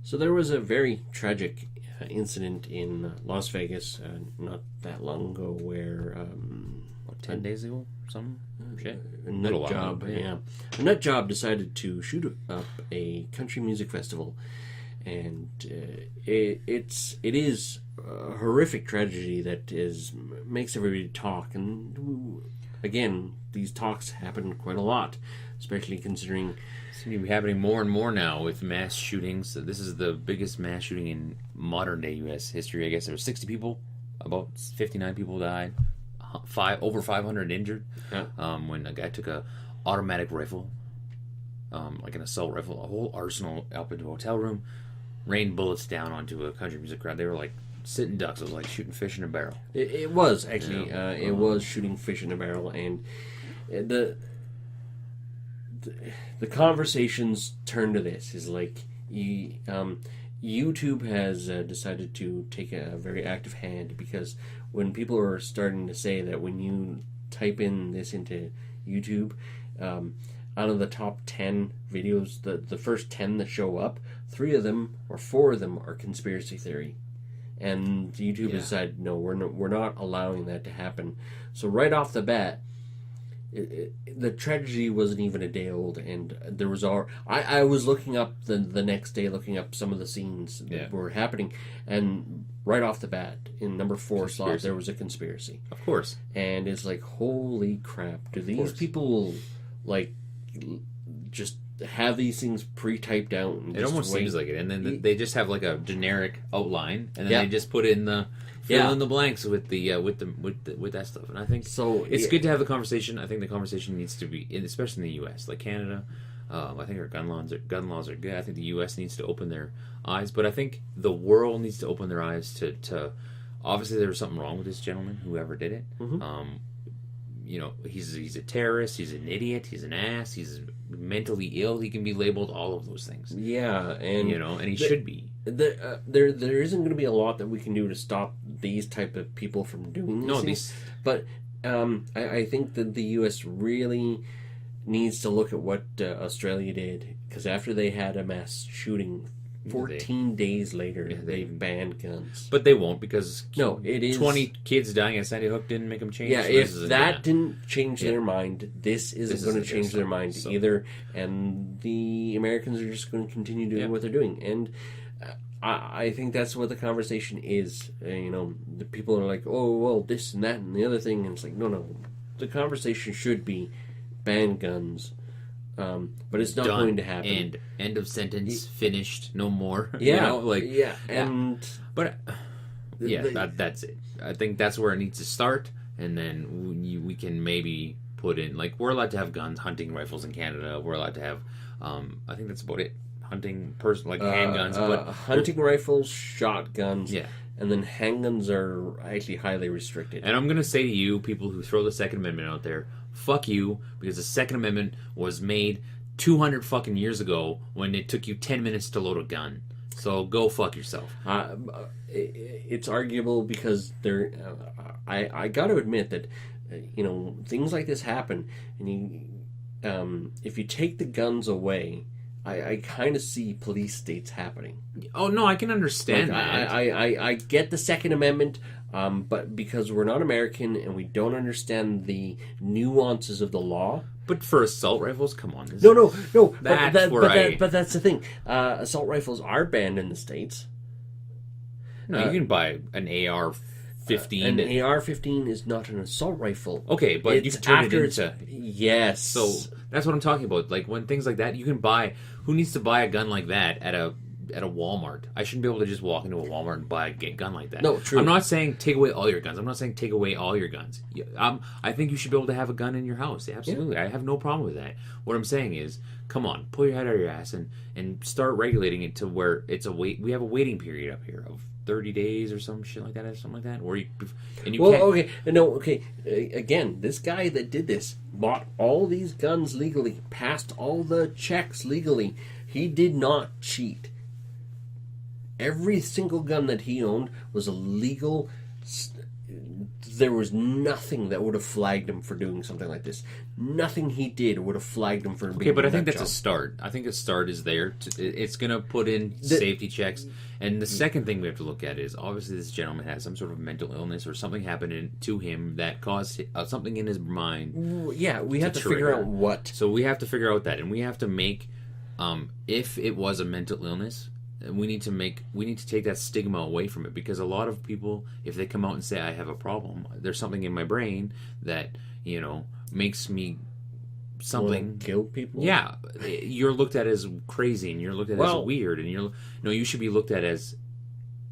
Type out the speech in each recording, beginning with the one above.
So there was a very tragic incident in Las Vegas not that long ago where 10 days ago, something. Shit. A nut job, yeah. A nut job decided to shoot up a country music festival, and it is a horrific tragedy that makes everybody talk. And again, these talks happen quite a lot, especially considering. Seems to be happening more and more now with mass shootings. This is the biggest mass shooting in modern day U.S. history. I guess there were 60 people, about 59 people died, over 500 injured. Yeah. When a guy took a automatic rifle, like an assault rifle, a whole arsenal up into a hotel room, rained bullets down onto a country music crowd. They were like sitting ducks. It was like shooting fish in a barrel. It was actually. It was shooting fish in a barrel, and the conversations turn to this is like YouTube has decided to take a very active hand, because when people are starting to say that when you type in this into YouTube, out of the top 10 videos, the first 10 that show up, 3 of them or 4 of them are conspiracy theory, and YouTube has decided no, we're not allowing that to happen. So right off the bat, the tragedy wasn't even a day old, and there was I was looking up the next day, looking up some of the scenes that were happening, and right off the bat, in number 4 slot, there was a conspiracy. Of course. And it's like, holy crap, do these people like just have these things pre-typed out? And it almost seems like it, and then they just have like a generic outline, and then they just put in the fill in the blanks with that stuff. And I think so. It's good to have the conversation. I think the conversation needs to be, especially in the U.S., like Canada. I think our gun laws are good. I think the U.S. needs to open their eyes, but I think the world needs to open their eyes to obviously there was something wrong with this gentleman, whoever did it. Mm-hmm. He's a terrorist. He's an idiot. He's an ass. He's mentally ill. He can be labeled all of those things. Yeah, and and he should be. There isn't going to be a lot that we can do to stop these type of people from doing these things. But I think that the U.S. really needs to look at what Australia did, because after they had a mass shooting, 14 days later, they banned guns. But they won't, because it is 20 kids dying at Sandy Hook didn't make them change. Yeah, if that didn't change their mind, this isn't going to change their mind either. And the Americans are just going to continue doing what they're doing. And I think that's what the conversation is. The people are like, oh, well, this and that and the other thing. And it's like, no. The conversation should be ban guns. But it's not going to happen. And end of sentence, finished, no more. Yeah. That's it. I think that's where it needs to start. And then we can maybe put in, like, we're allowed to have guns, hunting rifles in Canada. We're allowed to have, I think that's about it. Hunting handguns, but hunting rifles, shotguns, and then handguns are actually highly restricted. And I'm gonna say to you, people who throw the Second Amendment out there, fuck you, because the Second Amendment was made 200 fucking years ago when it took you 10 minutes to load a gun. So go fuck yourself. It's arguable because I got to admit that things like this happen, and if you take the guns away, I kind of see police states happening. Oh no, I can understand that. I get the Second Amendment, but because we're not American and we don't understand the nuances of the law. But for assault rifles, come on. No. But that's the thing. Assault rifles are banned in the States. No, you can buy an AR-15. An AR-15 is not an assault rifle. Okay, but you can turn it into... Yes. So that's what I'm talking about. Like, when things like that, you can buy... Who needs to buy a gun like that at a Walmart? I shouldn't be able to just walk into a Walmart and buy a gun like that. No, true. I'm not saying take away all your guns. I'm not saying take away all your guns. I think you should be able to have a gun in your house. Absolutely. Yeah. I have no problem with that. What I'm saying is, come on, pull your head out of your ass and start regulating it to where it's we have a waiting period up here of 30 days or some shit like that, or something like that. Or okay. Again, this guy that did this bought all these guns legally, passed all the checks legally. He did not cheat. Every single gun that he owned was a legal there was nothing that would have flagged him for doing something like this. Nothing he did would have flagged him for being. Okay, but I think that that's job. a start. I think a start is there. It's going to put in safety checks. And the second thing we have to look at is, obviously, this gentleman has some sort of mental illness or something happened to him that caused something in his mind. Yeah, we have to figure out what. So we have to figure out that, and we have to make, if it was a mental illness, we need to take that stigma away from it, because a lot of people, if they come out and say, I have a problem, there's something in my brain that, makes me something. Kill people? Yeah, you're looked at as crazy, and you're looked at as weird, and you should be looked at as,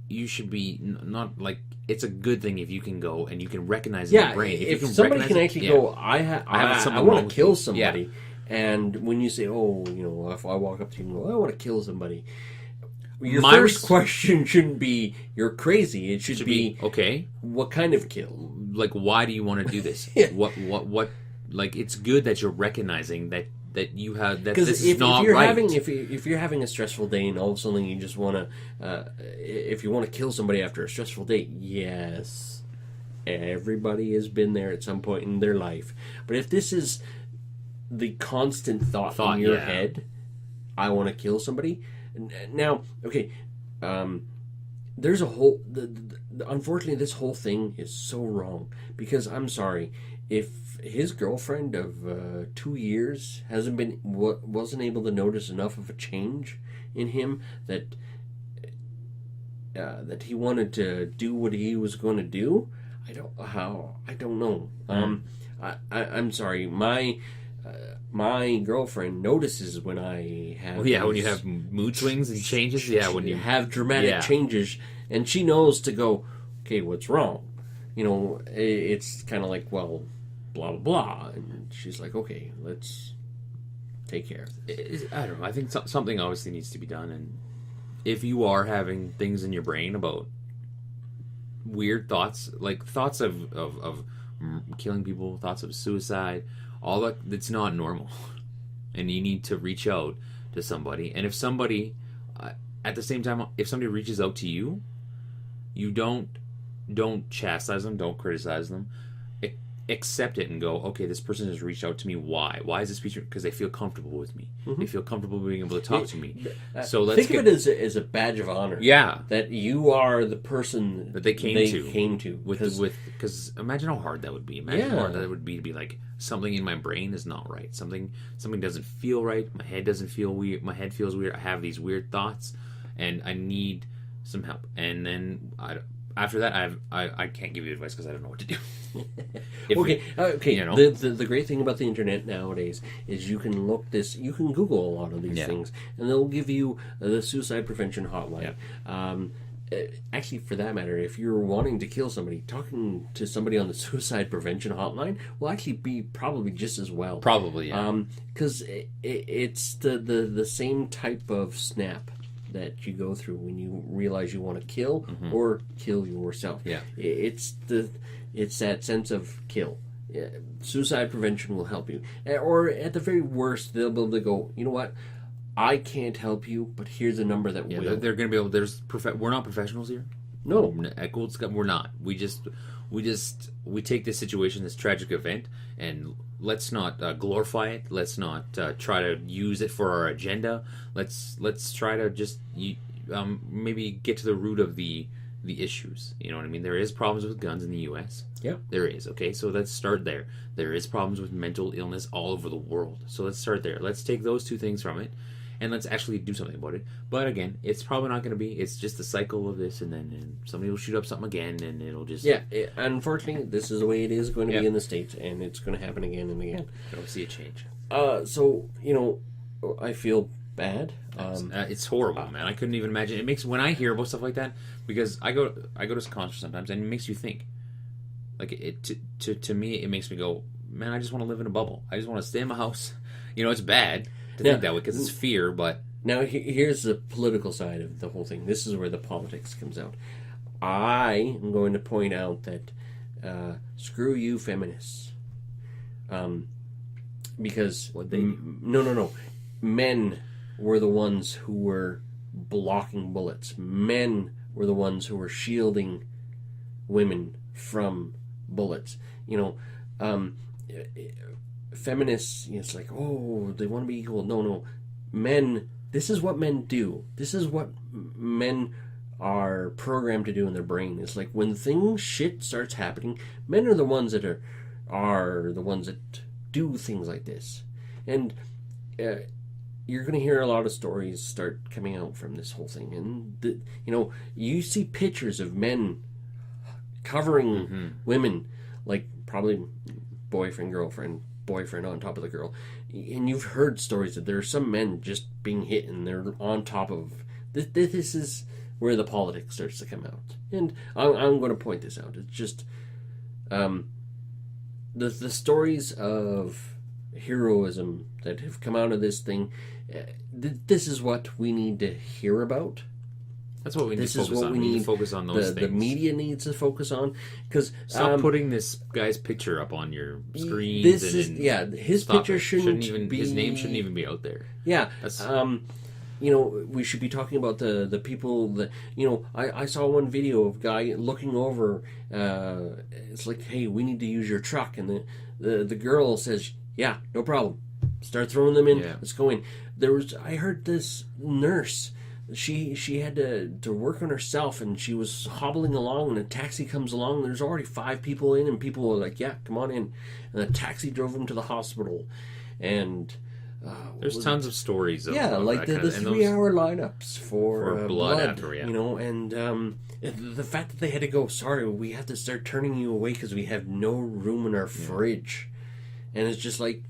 you should be not like, it's a good thing if you can go and you can recognize it in your brain. If somebody can actually go, I want to kill somebody, and when you say, if I walk up to you and go, I want to kill somebody, your first question shouldn't be, you're crazy. It should be, okay, what kind of kill? Like, why do you want to do this? What? Like, it's good that you're recognizing that you have that this is not right. If you're having a stressful day and all of a sudden you just want to, if you want to kill somebody after a stressful day, yes, everybody has been there at some point in their life. But if this is the constant thought in your head, I want to kill somebody. Now, okay, there's a whole. Unfortunately, this whole thing is so wrong, because I'm sorry, if his girlfriend of 2 years wasn't able to notice enough of a change in him that he wanted to do what he was going to do, I don't know. I'm sorry, my girlfriend notices when I have when you have mood swings and changes, when you have dramatic changes, and she knows to go, okay, what's wrong? It's kind of like, well, blah blah blah, and she's like, okay, let's take care of this. I don't know. I think something obviously needs to be done, and if you are having things in your brain about weird thoughts, like thoughts of killing people, thoughts of suicide, all that's not normal, and you need to reach out to somebody. And if somebody, at the same time, if somebody reaches out to you, you don't chastise them, don't criticize them, accept it and go, okay, this person has reached out to me. Why is this feature? Because they feel comfortable with me. They feel comfortable being able to talk to me. So let's think of it as a badge of honor. Yeah, that you are the person that they came to. Because imagine how hard that would be. Imagine how hard that would be to be like, something in my brain is not right. Something doesn't feel right. My head doesn't feel weird. My head feels weird. I have these weird thoughts, and I need some help. And then after that, I can't give you advice because I don't know what to do. Okay. The great thing about the internet nowadays is you can Google a lot of these things, and they'll give you the suicide prevention hotline. Actually, for that matter, if you're wanting to kill somebody, talking to somebody on the suicide prevention hotline will actually be probably just as well. Probably, yeah. Because it's the same type of snap that you go through when you realize you want to kill or kill yourself. Yeah. It's that sense of kill. Suicide prevention will help you. Or at the very worst, they'll be able to go, you know what? I can't help you, but here's a number that will. They're going to be able. We're not professionals here. No, at Coull, we're not. We take this situation, this tragic event, and let's not glorify it. Let's not try to use it for our agenda. Let's try to just maybe get to the root of the issues. You know what I mean? There is problems with guns in the U.S. Yeah, there is. Okay, so let's start there. There is problems with mental illness all over the world. So let's start there. Let's take those two things from it, and let's actually do something about it. But again, it's probably not going to be. It's just the cycle of this, and then somebody will shoot up something again, and it'll just... Yeah, unfortunately, this is the way it is going to be in the States, and it's going to happen again and again. I don't see a change. So, I feel bad. It's horrible, man. I couldn't even imagine. It makes... When I hear about stuff like that, because I go to concerts sometimes, and it makes you think. Like, to me, it makes me go, man, I just want to live in a bubble. I just want to stay in my house. It's bad to think that way because it's fear, but... Now, here's the political side of the whole thing. This is where the politics comes out. I am going to point out that screw you, feminists. Because... No. Men were the ones who were blocking bullets. Men were the ones who were shielding women from bullets. You know, feminists, it's like, oh, they want to be equal. No, men. This is what men do. This is what men are programmed to do in their brain. It's like when shit starts happening, men are the ones that are the ones that do things like this. And you're going to hear a lot of stories start coming out from this whole thing. And, you see pictures of men covering women, like probably boyfriend on top of the girl. And you've heard stories that there are some men just being hit and they're on top of... This is where the politics starts to come out. And I'm going to point this out. It's just... the stories of heroism that have come out of this thing, this is what we need to hear about. That's what we need to focus on. We need to focus on those things. The media needs to focus on. Because stop putting this guy's picture up on your screen. His picture shouldn't be... His name shouldn't even be out there. Yeah. We should be talking about the people that... I saw one video of a guy looking over. It's like, hey, we need to use your truck. And the girl says, yeah, no problem. Start throwing them in. Yeah. Let's go in. I heard this nurse... She had to work on herself, and she was hobbling along, and a taxi comes along, and there's already 5 people in, and people were like, yeah, come on in. And the taxi drove them to the hospital. And... there's tons of stories of like the 3-hour lineups for blood after, and the fact that they had to go, sorry, we have to start turning you away because we have no room in our fridge. And it's just like,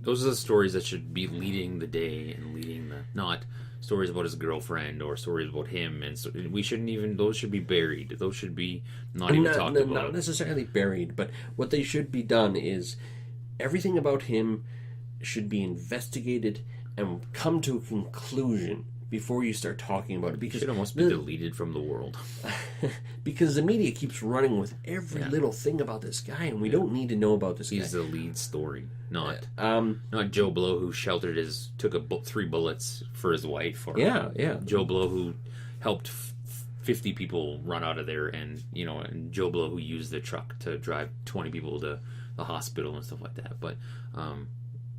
those are the stories that should be leading the day and leading the... Not... stories about his girlfriend or stories about him, and so we shouldn't even... Those should be buried. Those should be not even talked about. Not necessarily buried, but what they should be done is everything about him should be investigated and come to a conclusion before you start talking about it. Because should almost be deleted from the world. Because the media keeps running with every little thing about this guy, and we don't need to know about this guy. He's the lead story, not Joe Blow, who took 3 bullets for his wife, or Joe Blow, who helped 50 people run out of there, and Joe Blow, who used the truck to drive 20 people to the hospital and stuff like that.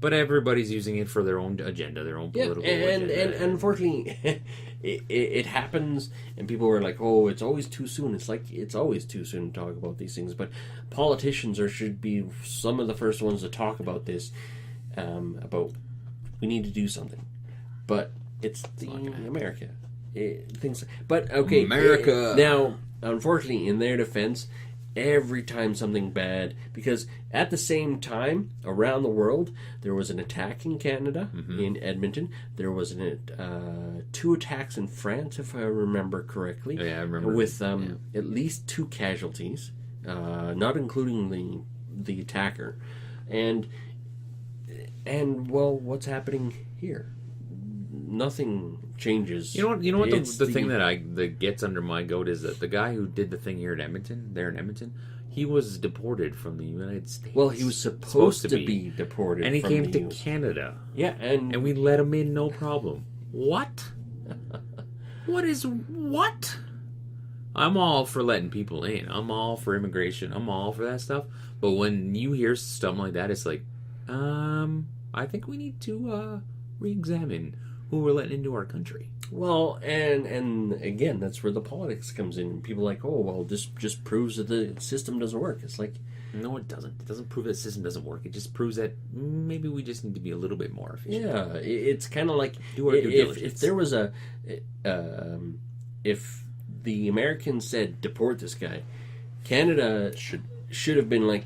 But everybody's using it for their own agenda, their own political agenda. And unfortunately, it happens, and people are like, oh, it's always too soon. It's like, it's always too soon to talk about these things. But politicians should be some of the first ones to talk about this, about we need to do something. But it's America. America. Now, unfortunately, in their defense... Every time something bad, because at the same time around the world there was an attack in Canada, in Edmonton. There was 2 attacks in France, if I remember correctly. Oh, yeah, I remember. With at least 2 casualties, not including the attacker, and well, what's happening here? Nothing changes. You know what? The thing that gets under my goat is that the guy who did the thing here in Edmonton, he was deported from the United States. Well, he was supposed to be deported, and he came to Canada. Yeah, and we let him in, no problem. What? What? I'm all for letting people in. I'm all for immigration. I'm all for that stuff. But when you hear stuff like that, it's like, I think we need to re-examine who we're letting into our country. Well, and again, that's where the politics comes in. People are like, oh, well, this just proves that the system doesn't work. It's like... No, it doesn't. It doesn't prove that the system doesn't work. It just proves that maybe we just need to be a little bit more efficient. Yeah, it's kind of like... If there was if the Americans said, deport this guy, Canada should have been like,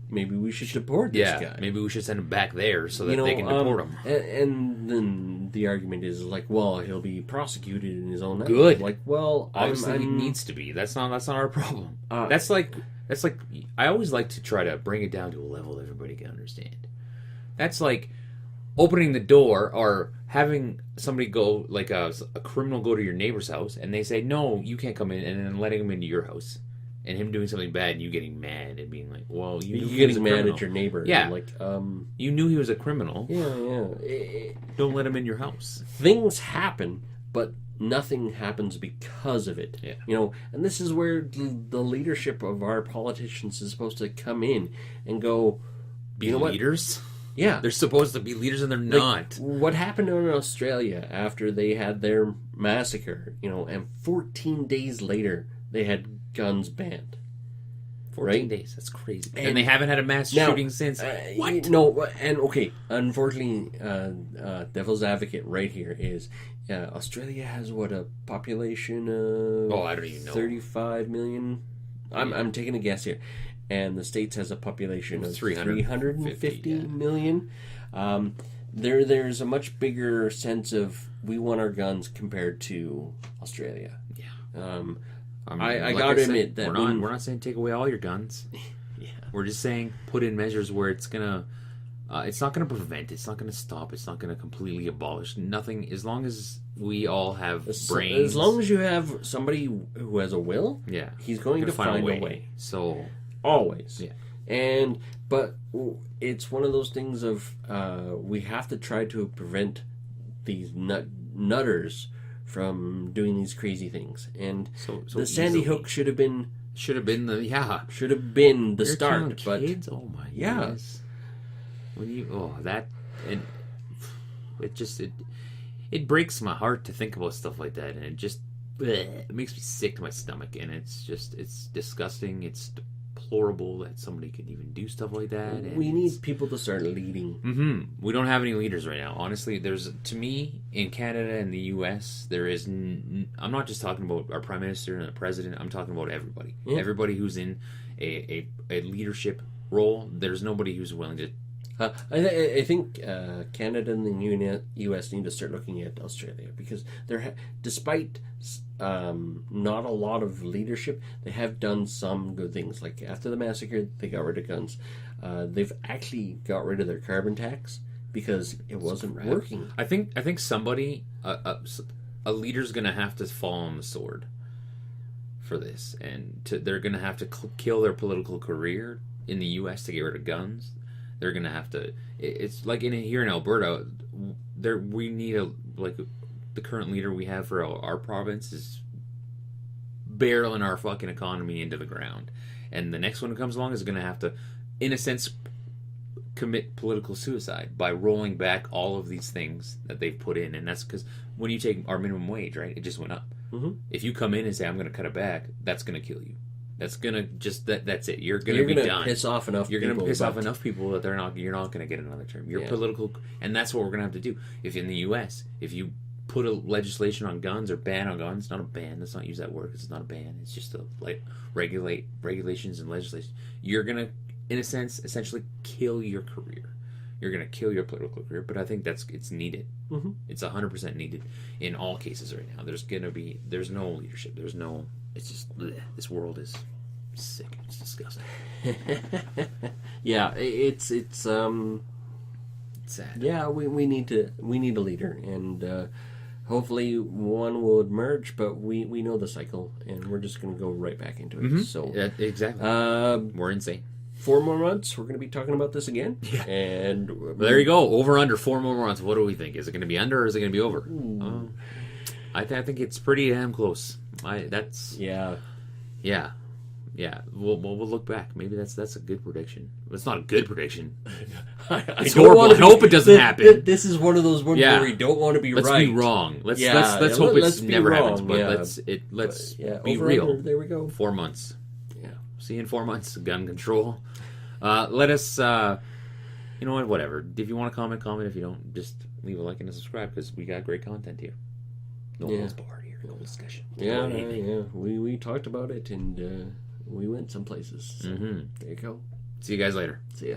maybe we should deport this guy. Maybe we should send him back there so that they can deport him. And then the argument is like, well, he'll be prosecuted in his own... Good. Like, well, obviously he needs to be. That's not our problem. That's like I always like to try to bring it down to a level everybody can understand. That's like opening the door or having somebody go, like a criminal go to your neighbor's house and they say, no, you can't come in, and then letting him into your house. And him doing something bad and you getting mad and being like, well, you knew getting mad at your neighbor. Yeah. Like, you knew he was a criminal. Yeah. Don't let him in your house. Things happen, but nothing happens because of it. Yeah. And this is where the leadership of our politicians is supposed to come in and go, Be leaders? Yeah. They're supposed to be leaders and they're not. What happened in Australia after they had their massacre, and 14 days later they had guns banned. 14 days. That's crazy. And they haven't had a mass shooting since. What? No, and okay, unfortunately, devil's advocate right here is Australia has a population of I don't even know. 35 million. I'm taking a guess here. And the States has a population of 350 million. There's a much bigger sense of we want our guns compared to Australia. Yeah. I gotta admit that we're not saying take away all your guns. Yeah. We're just saying put in measures where it's not gonna prevent, it's not gonna stop, it's not gonna completely abolish nothing. As long as we all have brains, as long as you have somebody who has a will, yeah, he's going to find a way. So always, yeah. But it's one of those things of we have to try to prevent these nutters from doing these crazy things, and so the Sandy Hook should have been the start. But kids, oh my goodness. When it breaks my heart to think about stuff like that, and it makes me sick to my stomach, and it's disgusting. It's deplorable that somebody could even do stuff like that. And we need people to start leading. Mm-hmm. We don't have any leaders right now. Honestly, to me, in Canada and the U.S., there is. I'm not just talking about our Prime Minister and the President. I'm talking about everybody. Yeah. Everybody who's in a leadership role. There's nobody who's willing to. I think Canada and the U.S. need to start looking at Australia, because despite not a lot of leadership, they have done some good things. Like after the massacre, they got rid of guns. They've actually got rid of their carbon tax because it wasn't working. I think somebody, a leader's going to have to fall on the sword for this, and they're going to have to kill their political career in the U.S. to get rid of guns. They're gonna have to. It's like here in Alberta. We need the current leader we have for our province is barreling our fucking economy into the ground, and the next one who comes along is gonna have to, in a sense, commit political suicide by rolling back all of these things that they've put in, and that's because when you take our minimum wage, right, it just went up. Mm-hmm. If you come in and say I'm gonna cut it back, that's gonna kill you. That's gonna that's it. You're gonna be done. Piss off enough. You're gonna piss off enough people that you're not gonna get another term. You're political, and that's what we're gonna have to do. If in the U.S., if you put a legislation on guns or ban on guns, not a ban. Let's not use that word because it's not a ban. It's just regulations and legislation. You're gonna, in a sense, essentially kill your career. You're gonna kill your political career. But I think it's needed. Mm-hmm. It's 100% needed in all cases right now. There's no leadership. It's just this world is sick. It's disgusting. Yeah, it's sad. Yeah, we need a leader, and hopefully one will emerge. But we know the cycle, and we're just going to go right back into it. Mm-hmm. So exactly, we're insane. 4 more months, we're going to be talking about this again. Yeah. And there you go. Over under 4 more months. What do we think? Is it going to be under or is it going to be over? I think it's pretty damn close. Yeah. We'll look back. Maybe that's a good prediction. It's not a good prediction. It's horrible. I hope it doesn't happen. This is one of those ones where we don't want to be right. Let's be wrong. Let's hope it never happens. But let's be real. Under, there we go. 4 months. Yeah. See you in 4 months. Gun control. Let us. You know what? Whatever. If you want to comment. If you don't, just leave a like and a subscribe because we got great content here. No holds barred here. No discussion. Yeah. We talked about it and we went some places. So mm-hmm. There you go. See you guys later. See ya.